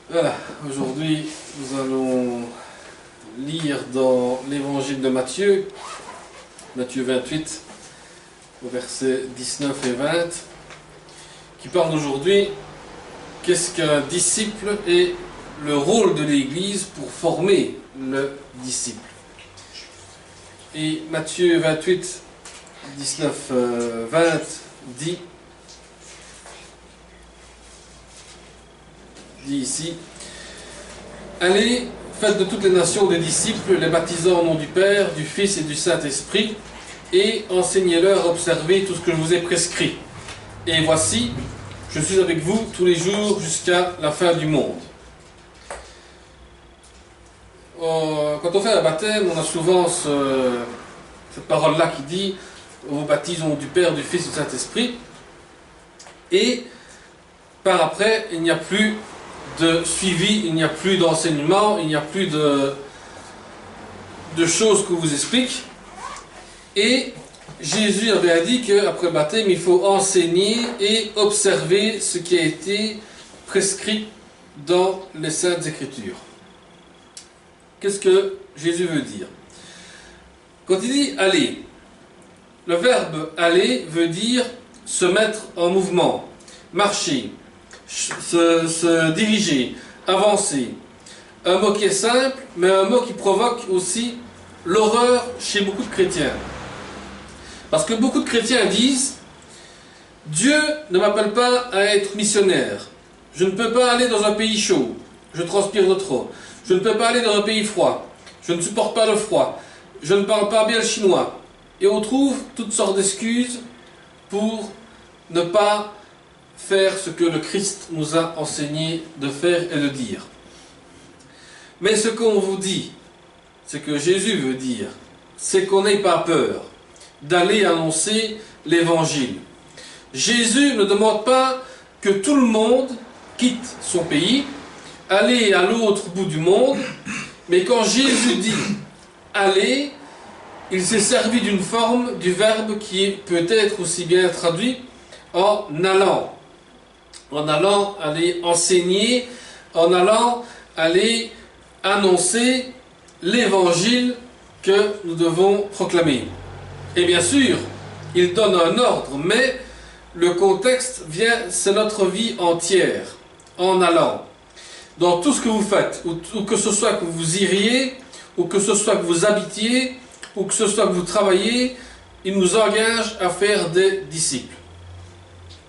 Voilà, aujourd'hui nous allons lire dans l'évangile de Matthieu, Matthieu 28, au verset 19 et 20, qui parle aujourd'hui qu'est-ce qu'un disciple et le rôle de l'Église pour former le disciple. Et Matthieu 28, 19, 20 dit ici: Allez, faites de toutes les nations des disciples, les baptisant au nom du Père, du Fils et du Saint-Esprit, et enseignez-leur à observer tout ce que je vous ai prescrit. Et voici, je suis avec vous tous les jours jusqu'à la fin du monde. Quand on fait un baptême, on a souvent cette parole-là qui dit: on vous baptise au nom du Père, du Fils et du Saint-Esprit. Et par après, il n'y a plus de suivi, il n'y a plus d'enseignement, il n'y a plus de choses qu'on vous explique. Et Jésus avait dit qu'après le baptême, il faut enseigner et observer ce qui a été prescrit dans les Saintes Écritures. Qu'est-ce que Jésus veut dire? Quand il dit « aller », le verbe « aller » veut dire se mettre en mouvement, marcher, se diriger, avancer. Un mot qui est simple, mais un mot qui provoque aussi l'horreur chez beaucoup de chrétiens. Parce que beaucoup de chrétiens disent: Dieu ne m'appelle pas à être missionnaire. Je ne peux pas aller dans un pays chaud. Je transpire de trop. Je ne peux pas aller dans un pays froid. Je ne supporte pas le froid. Je ne parle pas bien le chinois. Et on trouve toutes sortes d'excuses pour ne pas faire ce que le Christ nous a enseigné de faire et de dire. Mais ce qu'on vous dit, ce que Jésus veut dire, c'est qu'on n'ait pas peur d'aller annoncer l'Évangile. Jésus ne demande pas que tout le monde quitte son pays, aller à l'autre bout du monde, mais quand Jésus dit « aller », il s'est servi d'une forme du verbe qui peut être aussi bien traduit en allant. En allant aller enseigner, en allant aller annoncer l'Évangile que nous devons proclamer. Et bien sûr, il donne un ordre, mais le contexte c'est notre vie entière, en allant. Dans tout ce que vous faites, ou que ce soit que vous iriez, ou que ce soit que vous habitiez, ou que ce soit que vous travaillez, il nous engage à faire des disciples.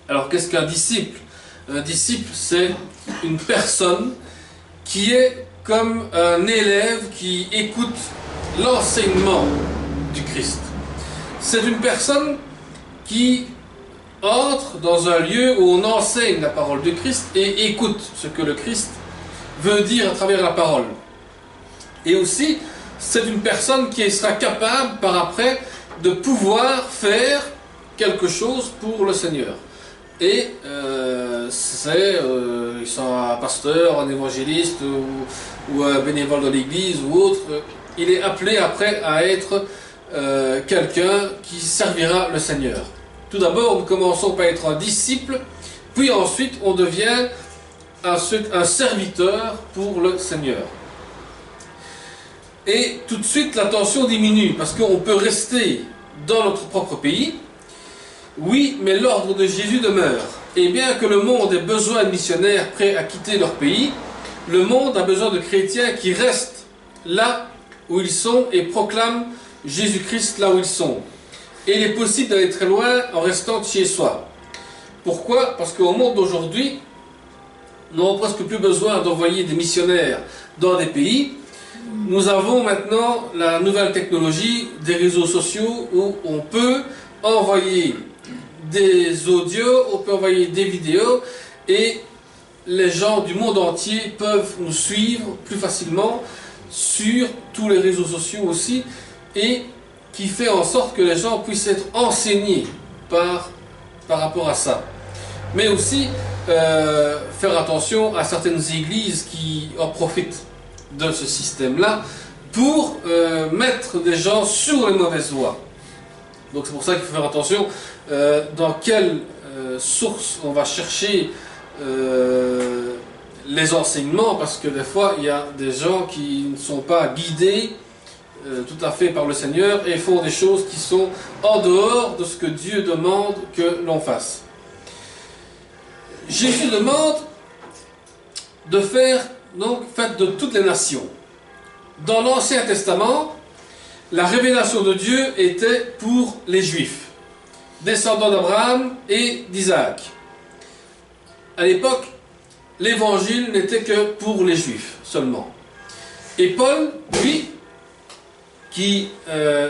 Alors qu'est-ce qu'un disciple? Un disciple, c'est une personne qui est comme un élève qui écoute l'enseignement du Christ. C'est une personne qui entre dans un lieu où on enseigne la parole du Christ et écoute ce que le Christ veut dire à travers la parole. Et aussi, c'est une personne qui sera capable par après de pouvoir faire quelque chose pour le Seigneur. Et ils sont un pasteur, un évangéliste ou un bénévole de l'église ou autre, il est appelé après à être quelqu'un qui servira le Seigneur. Tout d'abord, nous commençons par être un disciple, puis ensuite on devient un serviteur pour le Seigneur. Et tout de suite la tension diminue, parce qu'on peut rester dans notre propre pays. Oui, mais l'ordre de Jésus demeure. Et bien que le monde ait besoin de missionnaires prêts à quitter leur pays, le monde a besoin de chrétiens qui restent là où ils sont et proclament Jésus-Christ là où ils sont. Et il est possible d'aller très loin en restant chez soi. Pourquoi? Parce qu'au monde d'aujourd'hui, nous n'avons presque plus besoin d'envoyer des missionnaires dans des pays. Nous avons maintenant la nouvelle technologie des réseaux sociaux où on peut envoyer des audios, on peut envoyer des vidéos et les gens du monde entier peuvent nous suivre plus facilement sur tous les réseaux sociaux aussi, et qui fait en sorte que les gens puissent être enseignés par rapport à ça. Mais aussi faire attention à certaines églises qui en profitent de ce système-là pour mettre des gens sur les mauvaises voies. Donc c'est pour ça qu'il faut faire attention dans quelle source on va chercher les enseignements, parce que des fois il y a des gens qui ne sont pas guidés tout à fait par le Seigneur et font des choses qui sont en dehors de ce que Dieu demande que l'on fasse. Jésus demande de faire donc fête de toutes les nations. Dans l'Ancien Testament, la révélation de Dieu était pour les Juifs, descendants d'Abraham et d'Isaac. À l'époque, l'évangile n'était que pour les Juifs seulement. Et Paul, lui, qui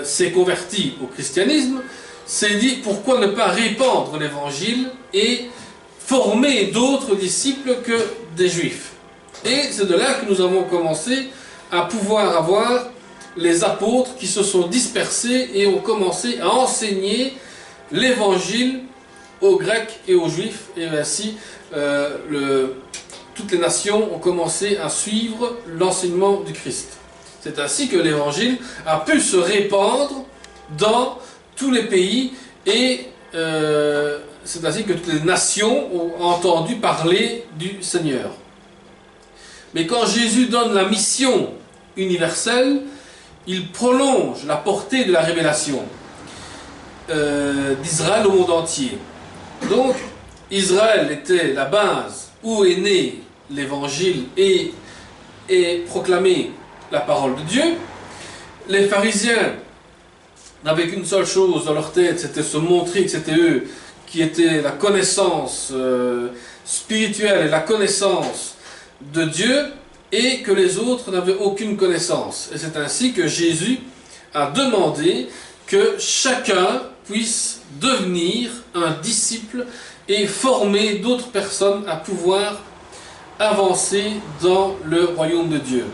s'est converti au christianisme, s'est dit pourquoi ne pas répandre l'évangile et former d'autres disciples que des Juifs. Et c'est de là que nous avons commencé à pouvoir avoir les apôtres qui se sont dispersés et ont commencé à enseigner l'évangile aux Grecs et aux Juifs, et ainsi toutes les nations ont commencé à suivre l'enseignement du Christ. C'est ainsi que l'évangile a pu se répandre dans tous les pays et c'est ainsi que toutes les nations ont entendu parler du Seigneur. Mais quand Jésus donne la mission universelle, il prolonge la portée de la révélation d'Israël au monde entier. Donc, Israël était la base où est né l'évangile et est proclamée la parole de Dieu. Les pharisiens n'avaient qu'une seule chose dans leur tête, c'était se montrer que c'était eux qui étaient la connaissance spirituelle et la connaissance de Dieu, et que les autres n'avaient aucune connaissance. Et c'est ainsi que Jésus a demandé que chacun puisse devenir un disciple et former d'autres personnes à pouvoir avancer dans le royaume de Dieu.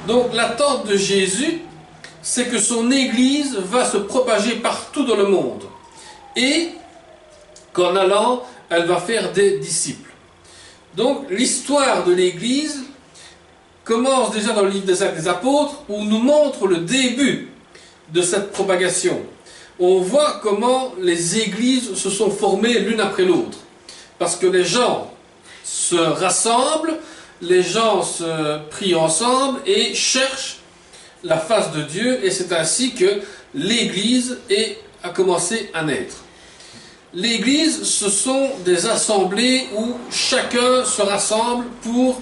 Donc l'attente de Jésus, c'est que son Église va se propager partout dans le monde et qu'en allant, elle va faire des disciples. Donc l'histoire de l'Église commence déjà dans le livre des Actes des Apôtres, où on nous montre le début de cette propagation. On voit comment les églises se sont formées l'une après l'autre. Parce que les gens se rassemblent, les gens se prient ensemble et cherchent la face de Dieu, et c'est ainsi que l'Église a commencé à naître. L'Église, ce sont des assemblées où chacun se rassemble pour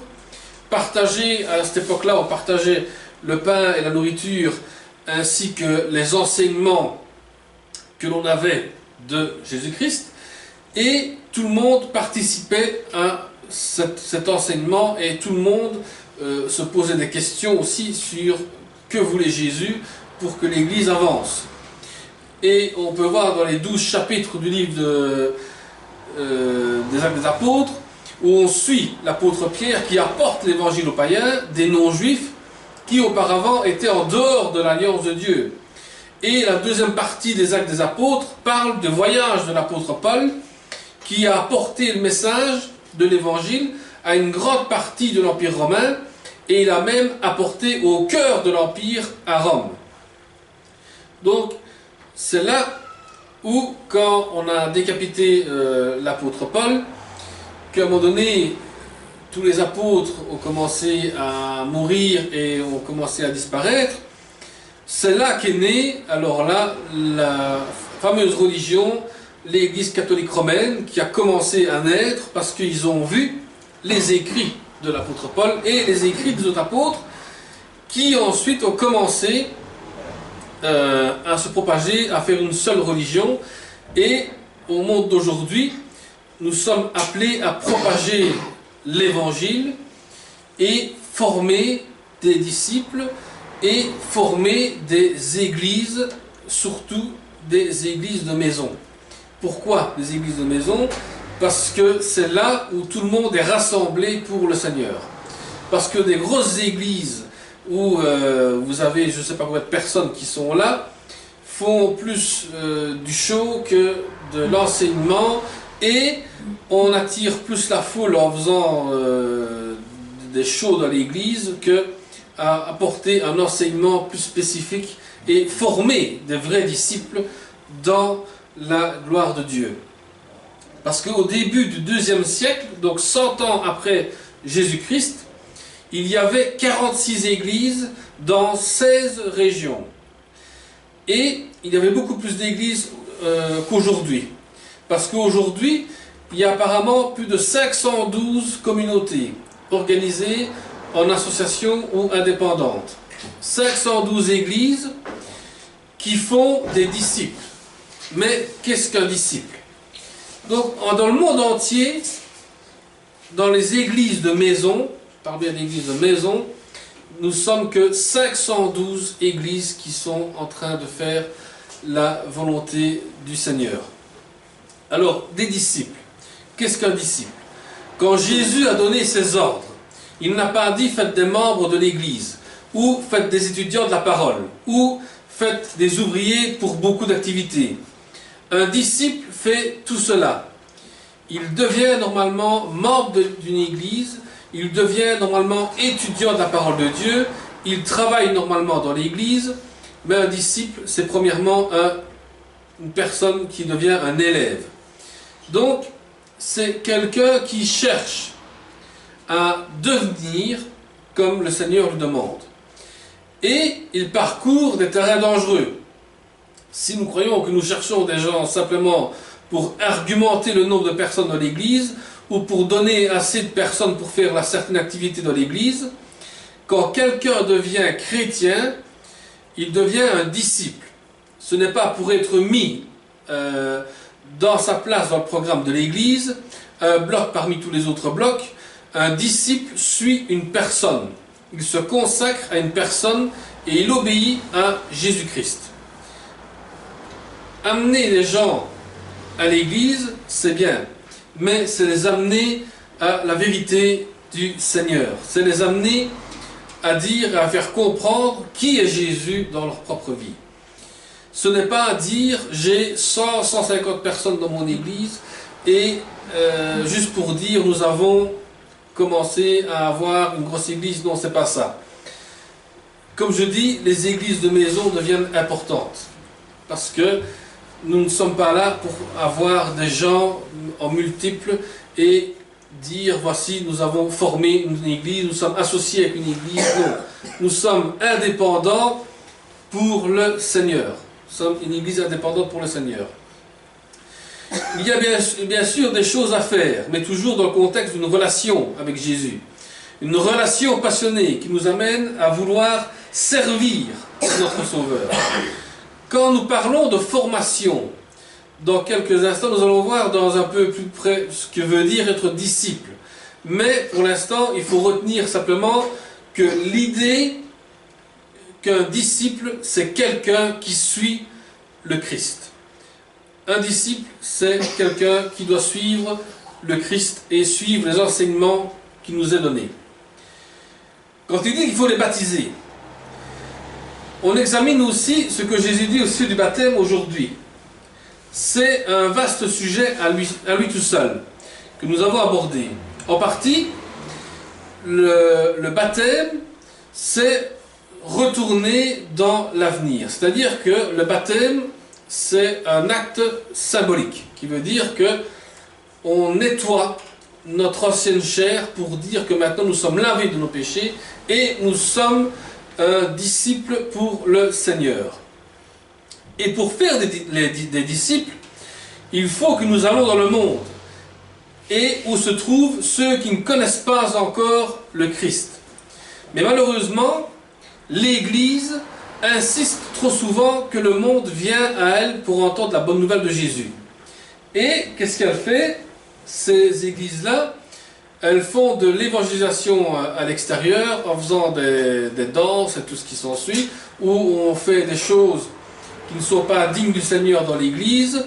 partager. À cette époque-là, on partageait le pain et la nourriture, ainsi que les enseignements que l'on avait de Jésus-Christ, et tout le monde participait à cet enseignement, et tout le monde se posait des questions aussi sur que voulait Jésus pour que l'Église avance. Et on peut voir dans les 12 chapitres du livre des Actes des Apôtres, où on suit l'apôtre Pierre qui apporte l'évangile aux païens, des non-juifs, qui auparavant étaient en dehors de l'alliance de Dieu. Et la deuxième partie des Actes des Apôtres parle du voyage de l'apôtre Paul, qui a apporté le message de l'évangile à une grande partie de l'Empire romain, et il a même apporté au cœur de l'Empire à Rome. Donc, c'est là où, quand on a décapité l'apôtre Paul, qu'à un moment donné, tous les apôtres ont commencé à mourir et ont commencé à disparaître, c'est là qu'est née, alors là, la fameuse religion, l'Église catholique romaine, qui a commencé à naître parce qu'ils ont vu les écrits de l'apôtre Paul et les écrits des autres apôtres, qui ensuite ont commencé à se propager, à faire une seule religion, et au monde d'aujourd'hui, nous sommes appelés à propager l'évangile et former des disciples et former des églises, surtout des églises de maison. Pourquoi des églises de maison? Parce que c'est là où tout le monde est rassemblé pour le Seigneur. Parce que des grosses églises où vous avez je ne sais pas combien de personnes qui sont là, font plus du show que de l'enseignement, et on attire plus la foule en faisant des shows dans l'église qu'à apporter un enseignement plus spécifique et former des vrais disciples dans la gloire de Dieu. Parce qu'au début du IIe siècle, donc 100 ans après Jésus-Christ, il y avait 46 églises dans 16 régions. Et il y avait beaucoup plus d'églises qu'aujourd'hui. Parce qu'aujourd'hui, il y a apparemment plus de 512 communautés organisées en associations ou indépendantes. 512 églises qui font des disciples. Mais qu'est-ce qu'un disciple? Donc, dans le monde entier, dans les églises de maison, par bien d'églises de maison, nous sommes que 512 églises qui sont en train de faire la volonté du Seigneur. Alors, des disciples. Qu'est-ce qu'un disciple? Quand Jésus a donné ses ordres, il n'a pas dit faites des membres de l'église, ou faites des étudiants de la parole, ou faites des ouvriers pour beaucoup d'activités. Un disciple fait tout cela. Il devient normalement membre d'une église, il devient normalement étudiant de la parole de Dieu, il travaille normalement dans l'église, mais un disciple, c'est premièrement une personne qui devient un élève. Donc, c'est quelqu'un qui cherche à devenir comme le Seigneur lui demande. Et il parcourt des terrains dangereux. Si nous croyons que nous cherchons des gens simplement pour argumenter le nombre de personnes dans l'église, ou pour donner assez de personnes pour faire la certaine activité dans l'église, quand quelqu'un devient chrétien, il devient un disciple. Ce n'est pas pour être mis dans sa place dans le programme de l'église, un bloc parmi tous les autres blocs. Un disciple suit une personne. Il se consacre à une personne et il obéit à Jésus-Christ. Amener les gens à l'église, c'est bien, mais c'est les amener à la vérité du Seigneur. C'est les amener à dire, à faire comprendre qui est Jésus dans leur propre vie. Ce n'est pas dire j'ai 100, 150 personnes dans mon église et juste pour dire nous avons commencé à avoir une grosse église. Non, c'est pas ça. Comme je dis, les églises de maison deviennent importantes parce que nous ne sommes pas là pour avoir des gens en multiples et dire voici nous avons formé une église, nous sommes associés avec une église. Non, nous sommes indépendants pour le Seigneur. Nous sommes une église indépendante pour le Seigneur. Il y a bien sûr des choses à faire, mais toujours dans le contexte d'une relation avec Jésus. Une relation passionnée qui nous amène à vouloir servir notre Sauveur. Quand nous parlons de formation, dans quelques instants, nous allons voir dans un peu plus près ce que veut dire être disciple. Mais pour l'instant, il faut retenir simplement que l'idée qu'un disciple, c'est quelqu'un qui suit le Christ. Un disciple, c'est quelqu'un qui doit suivre le Christ et suivre les enseignements qui nous est donné. Quand il dit qu'il faut les baptiser, on examine aussi ce que Jésus dit au sujet du baptême aujourd'hui. C'est un vaste sujet à lui tout seul, que nous avons abordé. En partie, le baptême, c'est retourner dans l'avenir. C'est-à-dire que le baptême, c'est un acte symbolique, qui veut dire que on nettoie notre ancienne chair pour dire que maintenant nous sommes lavés de nos péchés et nous sommes un disciple pour le Seigneur. Et pour faire des disciples, il faut que nous allons dans le monde et où se trouvent ceux qui ne connaissent pas encore le Christ. Mais malheureusement, l'Église insiste trop souvent que le monde vient à elle pour entendre la bonne nouvelle de Jésus. Et qu'est-ce qu'elle fait? Ces églises-là, elles font de l'évangélisation à l'extérieur en faisant des danses et tout ce qui s'ensuit, où on fait des choses qui ne sont pas dignes du Seigneur dans l'église,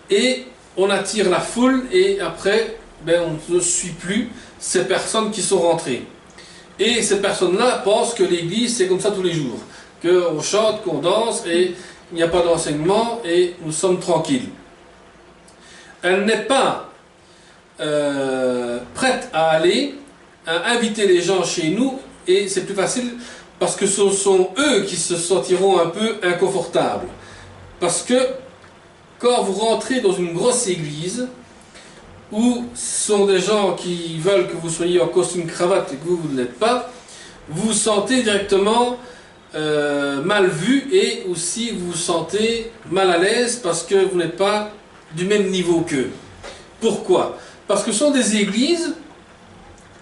et on attire la foule, et après, on ne suit plus ces personnes qui sont rentrées. Et ces personnes-là pensent que l'église, c'est comme ça tous les jours, qu'on chante, qu'on danse, et il n'y a pas d'enseignement, et nous sommes tranquilles. Elle n'est pas prête à aller, à inviter les gens chez nous, et c'est plus facile parce que ce sont eux qui se sentiront un peu inconfortables. Parce que quand vous rentrez dans une grosse église, ou ce sont des gens qui veulent que vous soyez en costume cravate et que vous ne l'êtes pas, vous vous sentez directement mal vu et aussi vous vous sentez mal à l'aise parce que vous n'êtes pas du même niveau qu'eux. Pourquoi? Parce que ce sont des églises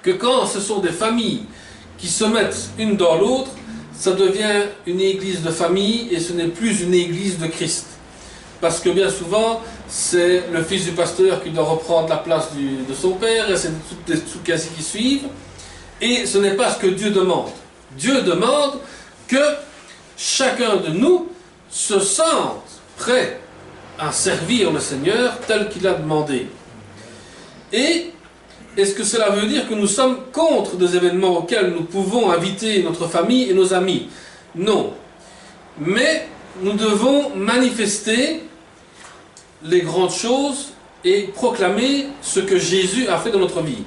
que quand ce sont des familles qui se mettent une dans l'autre, ça devient une église de famille et ce n'est plus une église de Christ. Parce que bien souvent, c'est le fils du pasteur qui doit reprendre la place de son père, et c'est toutes les soucasses qui suivent. Et ce n'est pas ce que Dieu demande. Dieu demande que chacun de nous se sente prêt à servir le Seigneur tel qu'il a demandé. Et est-ce que cela veut dire que nous sommes contre des événements auxquels nous pouvons inviter notre famille et nos amis? Non. Mais nous devons manifester les grandes choses et proclamer ce que Jésus a fait dans notre vie.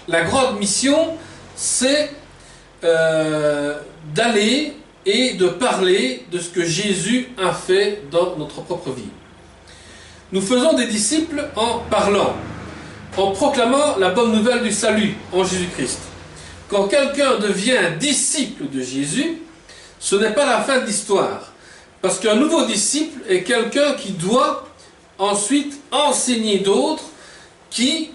La grande mission, c'est d'aller et de parler de ce que Jésus a fait dans notre propre vie. Nous faisons des disciples en parlant, en proclamant la bonne nouvelle du salut en Jésus-Christ. Quand quelqu'un devient disciple de Jésus, ce n'est pas la fin de l'histoire. Parce qu'un nouveau disciple est quelqu'un qui doit ensuite enseigner d'autres qui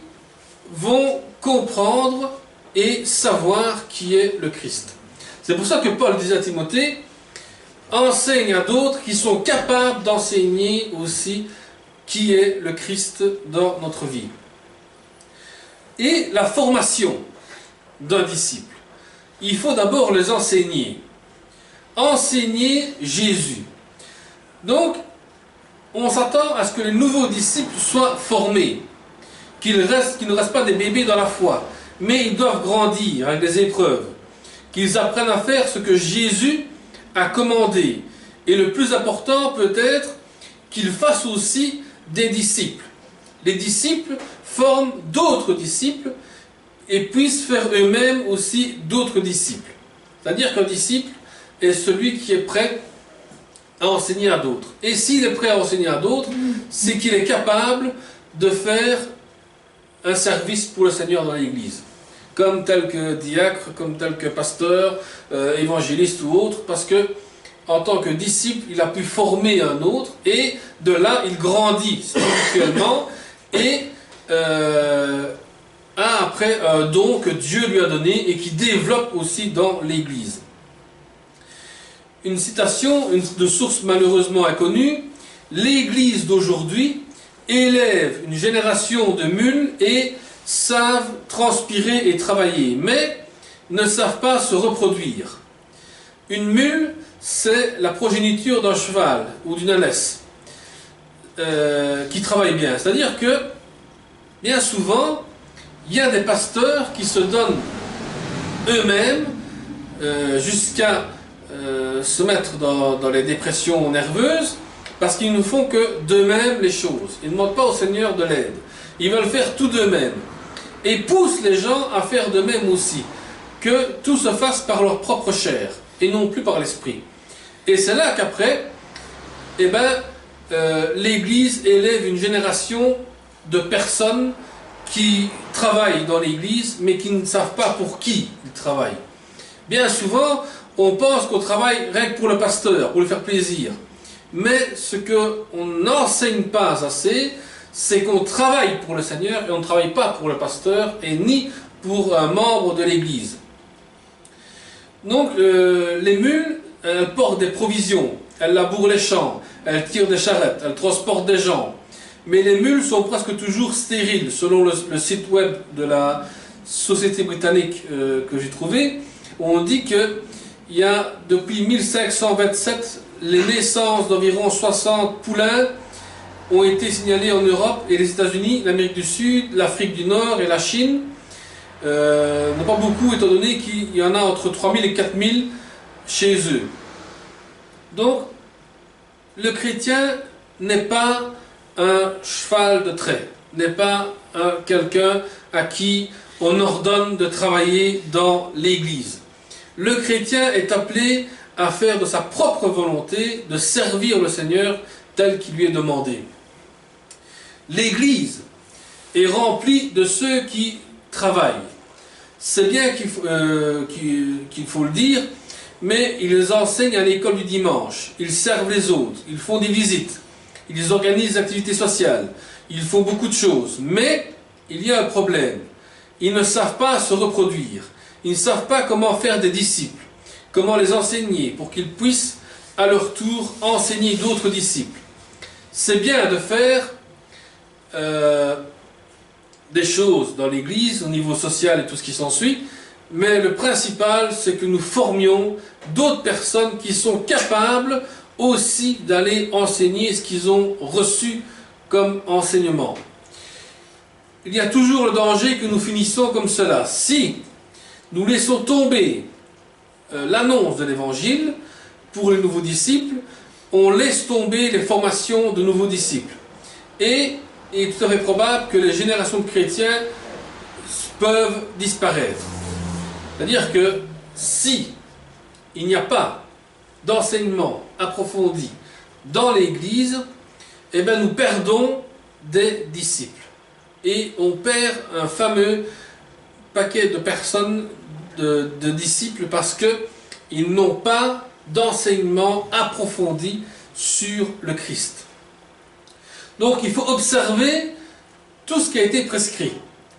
vont comprendre et savoir qui est le Christ. C'est pour ça que Paul disait à Timothée, enseigne à d'autres qui sont capables d'enseigner aussi qui est le Christ dans notre vie. Et la formation d'un disciple, il faut d'abord les enseigner. Enseigner Jésus. Donc, on s'attend à ce que les nouveaux disciples soient formés, qu'ils ne restent pas des bébés dans la foi, mais ils doivent grandir avec des épreuves, qu'ils apprennent à faire ce que Jésus a commandé. Et le plus important peut-être, qu'ils fassent aussi des disciples. Les disciples forment d'autres disciples et puissent faire eux-mêmes aussi d'autres disciples. C'est-à-dire qu'un disciple est celui qui est prêt à enseigner à d'autres. Et s'il est prêt à enseigner à d'autres, c'est qu'il est capable de faire un service pour le Seigneur dans l'Église. Comme tel que diacre, comme tel que pasteur, évangéliste ou autre, parce que en tant que disciple, il a pu former un autre, et de là, il grandit spirituellement, et a après un don que Dieu lui a donné, et qui développe aussi dans l'Église. Une citation de source malheureusement inconnue, l'Église d'aujourd'hui élève une génération de mules et savent transpirer et travailler, mais ne savent pas se reproduire. Une mule, c'est la progéniture d'un cheval ou d'une ânesse qui travaille bien. C'est-à-dire que, bien souvent, il y a des pasteurs qui se donnent eux-mêmes jusqu'à se mettre dans les dépressions nerveuses parce qu'ils ne font que d'eux-mêmes les choses. Ils ne demandent pas au Seigneur de l'aide. Ils veulent faire tout d'eux-mêmes. Et poussent les gens à faire d'eux-mêmes aussi. Que tout se fasse par leur propre chair et non plus par l'esprit. Et c'est là qu'après, l'Église élève une génération de personnes qui travaillent dans l'Église mais qui ne savent pas pour qui ils travaillent. Bien souvent, on pense qu'on travaille rien que pour le pasteur, pour lui faire plaisir. Mais ce qu'on n'enseigne pas assez, c'est qu'on travaille pour le Seigneur et on ne travaille pas pour le pasteur et ni pour un membre de l'Église. Donc les mules, elles portent des provisions, elles labourent les champs, elles tirent des charrettes, elles transportent des gens. Mais les mules sont presque toujours stériles, selon le site web de la société britannique que j'ai trouvé. On dit qu'il y a depuis 1527 les naissances d'environ 60 poulains ont été signalées en Europe et les États-Unis, l'Amérique du Sud, l'Afrique du Nord et la Chine. Non pas beaucoup étant donné qu'il y en a entre 3000 et 4000 chez eux. Donc, le chrétien n'est pas un cheval de trait, n'est pas quelqu'un à qui on ordonne de travailler dans l'Église. Le chrétien est appelé à faire de sa propre volonté, de servir le Seigneur tel qu'il lui est demandé. L'Église est remplie de ceux qui travaillent. C'est bien qu'il faut le dire, mais ils enseignent à l'école du dimanche, ils servent les autres, ils font des visites, ils organisent des activités sociales, ils font beaucoup de choses. Mais il y a un problème. Ils ne savent pas se reproduire. Ils ne savent pas comment faire des disciples, comment les enseigner pour qu'ils puissent à leur tour enseigner d'autres disciples. C'est bien de faire des choses dans l'Église, au niveau social et tout ce qui s'ensuit, mais le principal, c'est que nous formions d'autres personnes qui sont capables aussi d'aller enseigner ce qu'ils ont reçu comme enseignement. Il y a toujours le danger que nous finissons comme cela. Si nous laissons tomber l'annonce de l'Évangile pour les nouveaux disciples, on laisse tomber les formations de nouveaux disciples. Et il est tout à fait probable que les générations de chrétiens peuvent disparaître. C'est-à-dire que si il n'y a pas d'enseignement approfondi dans l'Église, eh bien nous perdons des disciples. Et on perd un fameux paquet de personnes, de disciples, parce qu'ils n'ont pas d'enseignement approfondi sur le Christ. Donc il faut observer tout ce qui a été prescrit.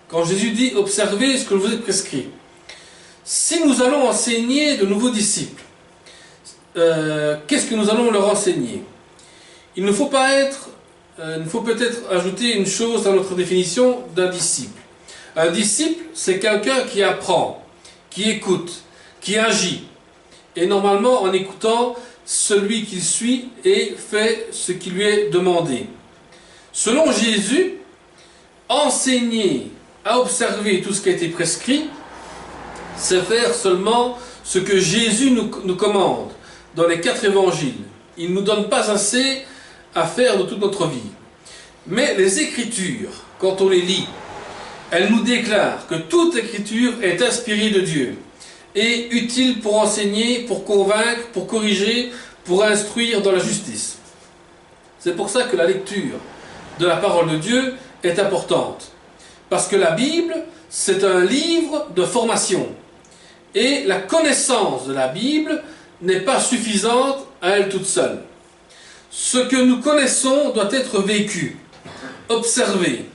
Quand Jésus dit « observez ce que vous êtes prescrit », si nous allons enseigner de nouveaux disciples, qu'est-ce que nous allons leur enseigner? Il ne faut pas être, il faut peut-être ajouter une chose dans notre définition d'un disciple. Un disciple, c'est quelqu'un qui apprend, qui écoute, qui agit. Et normalement, en écoutant celui qu'il suit et fait ce qui lui est demandé. Selon Jésus, enseigner à observer tout ce qui a été prescrit, c'est faire seulement ce que Jésus nous commande dans les 4 évangiles. Il ne nous donne pas assez à faire de toute notre vie. Mais les Écritures, quand on les lit, elles nous déclarent que toute Écriture est inspirée de Dieu et utile pour enseigner, pour convaincre, pour corriger, pour instruire dans la justice. C'est pour ça que la lecture de la parole de Dieu est importante. Parce que la Bible, c'est un livre de formation. Et la connaissance de la Bible n'est pas suffisante à elle toute seule. Ce que nous connaissons doit être vécu, observé.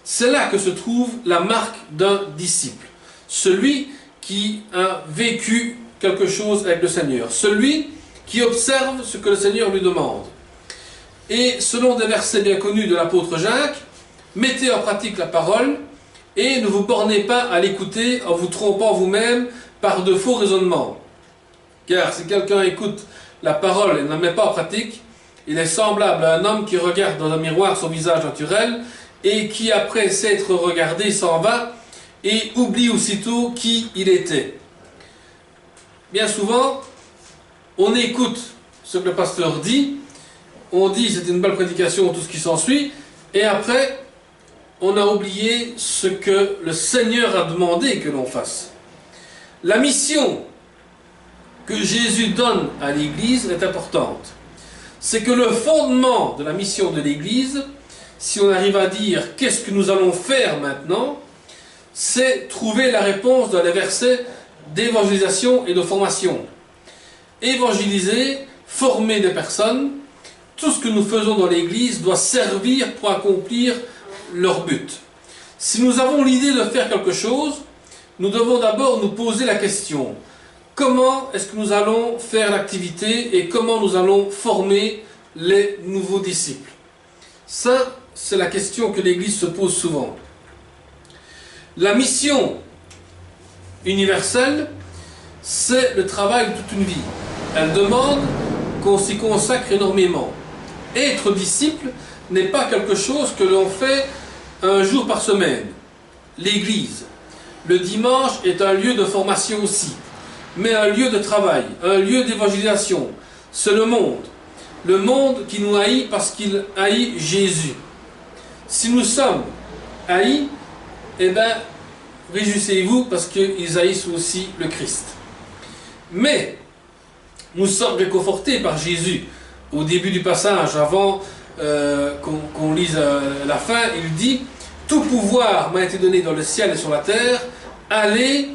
C'est là que se trouve la marque d'un disciple. Celui qui a vécu quelque chose avec le Seigneur. Celui qui observe ce que le Seigneur lui demande. Et selon des versets bien connus de l'apôtre Jacques, mettez en pratique la parole et ne vous bornez pas à l'écouter en vous trompant vous-même par de faux raisonnements. Car si quelqu'un écoute la parole et ne la met pas en pratique, il est semblable à un homme qui regarde dans un miroir son visage naturel et qui, après s'être regardé, s'en va et oublie aussitôt qui il était. Bien souvent, on écoute ce que le pasteur dit, on dit c'est une belle prédication, tout ce qui s'ensuit, et après, on a oublié ce que le Seigneur a demandé que l'on fasse. La mission que Jésus donne à l'Église est importante. C'est que le fondement de la mission de l'Église, si on arrive à dire qu'est-ce que nous allons faire maintenant, c'est trouver la réponse dans les versets d'évangélisation et de formation. Évangéliser, former des personnes, tout ce que nous faisons dans l'Église doit servir pour accomplir leur but. Si nous avons l'idée de faire quelque chose, nous devons d'abord nous poser la question: comment est-ce que nous allons faire l'activité et comment nous allons former les nouveaux disciples? Ça, c'est la question que l'Église se pose souvent. La mission universelle, c'est le travail de toute une vie. Elle demande qu'on s'y consacre énormément. Être disciple n'est pas quelque chose que l'on fait un jour par semaine. L'Église, le dimanche, est un lieu de formation aussi, mais un lieu de travail, un lieu d'évangélisation. C'est le monde qui nous haït parce qu'il haït Jésus. Si nous sommes haïs, eh bien, réjouissez-vous parce qu'ils haïssent aussi le Christ. Mais, nous sommes réconfortés par Jésus. Au début du passage, avant qu'on lise la fin, il dit tout pouvoir m'a été donné dans le ciel et sur la terre, allez,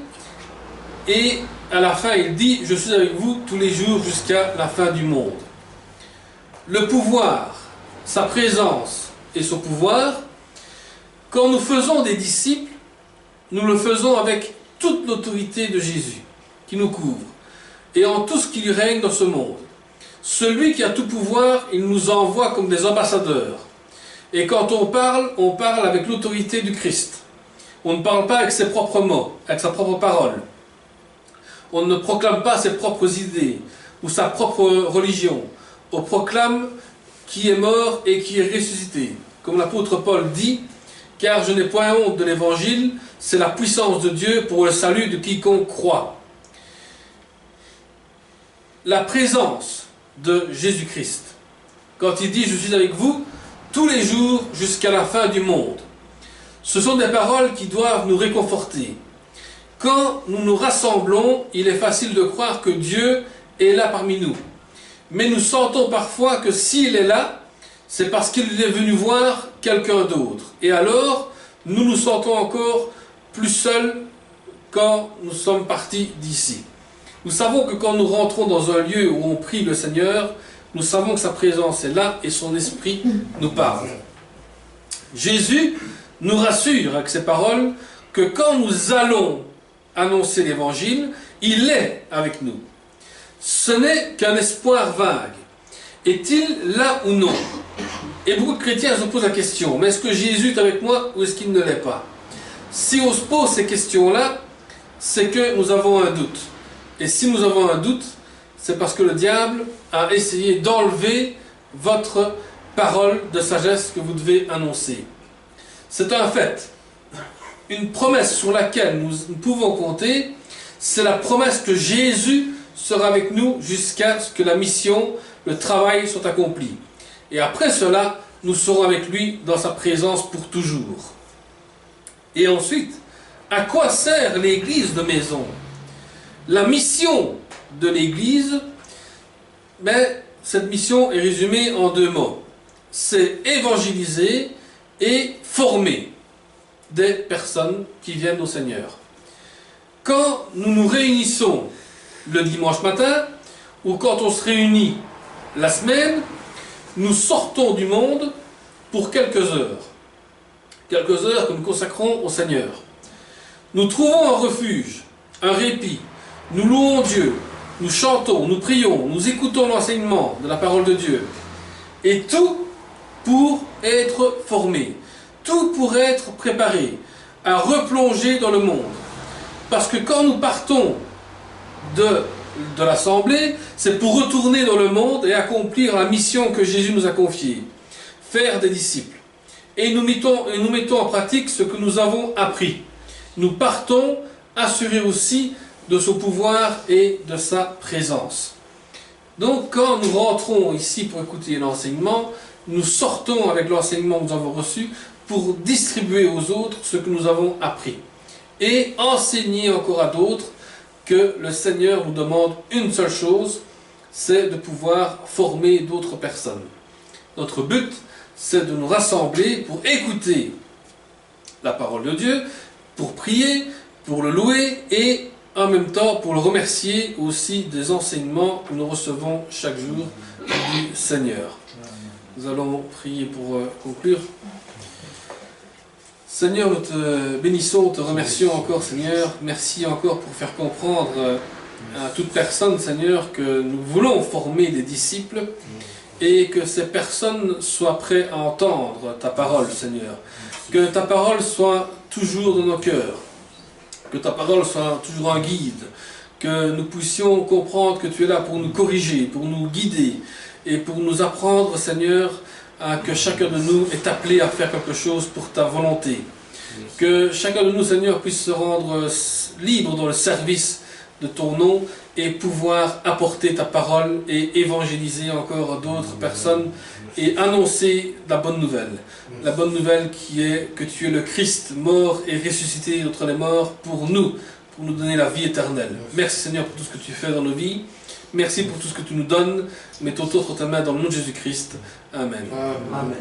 et à la fin il dit, je suis avec vous tous les jours jusqu'à la fin du monde. Le pouvoir, sa présence et son pouvoir, quand nous faisons des disciples, nous le faisons avec toute l'autorité de Jésus qui nous couvre et en tout ce qui lui règne dans ce monde. Celui qui a tout pouvoir, il nous envoie comme des ambassadeurs. Et quand on parle avec l'autorité du Christ. On ne parle pas avec ses propres mots, avec sa propre parole. On ne proclame pas ses propres idées ou sa propre religion. On proclame qui est mort et qui est ressuscité. Comme l'apôtre Paul dit, « Car je n'ai point honte de l'évangile, c'est la puissance de Dieu pour le salut de quiconque croit. » La présence de Jésus-Christ, quand il dit « Je suis avec vous tous les jours jusqu'à la fin du monde », ce sont des paroles qui doivent nous réconforter. Quand nous nous rassemblons, il est facile de croire que Dieu est là parmi nous. Mais nous sentons parfois que s'il est là, c'est parce qu'il est venu voir quelqu'un d'autre. Et alors, nous nous sentons encore plus seuls quand nous sommes partis d'ici. Nous savons que quand nous rentrons dans un lieu où on prie le Seigneur, nous savons que sa présence est là et son esprit nous parle. Jésus nous rassure avec ces paroles que quand nous allons annoncer l'évangile, il est avec nous. Ce n'est qu'un espoir vague. Est-il là ou non? Et beaucoup de chrétiens se posent la question, mais est-ce que Jésus est avec moi ou est-ce qu'il ne l'est pas? Si on se pose ces questions-là, c'est que nous avons un doute. Et si nous avons un doute, c'est parce que le diable a essayé d'enlever votre parole de sagesse que vous devez annoncer. C'est un fait. Une promesse sur laquelle nous pouvons compter, c'est la promesse que Jésus sera avec nous jusqu'à ce que la mission, le travail soit accompli. Et après cela, nous serons avec lui dans sa présence pour toujours. Et ensuite, à quoi sert l'église de maison? La mission de l'église, cette mission est résumée en deux mots. C'est évangéliser et former des personnes qui viennent au Seigneur. Quand nous nous réunissons le dimanche matin, ou quand on se réunit la semaine, nous sortons du monde pour quelques heures. Quelques heures que nous consacrons au Seigneur. Nous trouvons un refuge, un répit. Nous louons Dieu, nous chantons, nous prions, nous écoutons l'enseignement de la parole de Dieu. Et tout pour être formé. Tout pour être préparé à replonger dans le monde. Parce que quand nous partons de l'assemblée, c'est pour retourner dans le monde et accomplir la mission que Jésus nous a confiée. Faire des disciples. Et nous mettons en pratique ce que nous avons appris. Nous partons assurés aussi de son pouvoir et de sa présence. Donc quand nous rentrons ici pour écouter l'enseignement, nous sortons avec l'enseignement que nous avons reçu pour distribuer aux autres ce que nous avons appris. Et enseigner encore à d'autres que le Seigneur nous demande une seule chose, c'est de pouvoir former d'autres personnes. Notre but, c'est de nous rassembler pour écouter la parole de Dieu, pour prier, pour le louer et en même temps pour le remercier aussi des enseignements que nous recevons chaque jour du Seigneur. Nous allons prier pour conclure. Seigneur, nous te bénissons, te remercions encore, Seigneur. Merci encore pour faire comprendre à toute personne, Seigneur, que nous voulons former des disciples et que ces personnes soient prêtes à entendre ta parole, Seigneur. Que ta parole soit toujours dans nos cœurs. Que ta parole soit toujours un guide. Que nous puissions comprendre que tu es là pour nous corriger, pour nous guider et pour nous apprendre, Seigneur, que chacun de nous est appelé à faire quelque chose pour ta volonté. Que chacun de nous, Seigneur, puisse se rendre libre dans le service de ton nom et pouvoir apporter ta parole et évangéliser encore d'autres personnes et annoncer la bonne nouvelle. La bonne nouvelle qui est que tu es le Christ mort et ressuscité d'entre les morts pour nous donner la vie éternelle. Merci Seigneur pour tout ce que tu fais dans nos vies. Merci pour tout ce que tu nous donnes. Mettons entre ta main dans le nom de Jésus-Christ. Amen. Amen.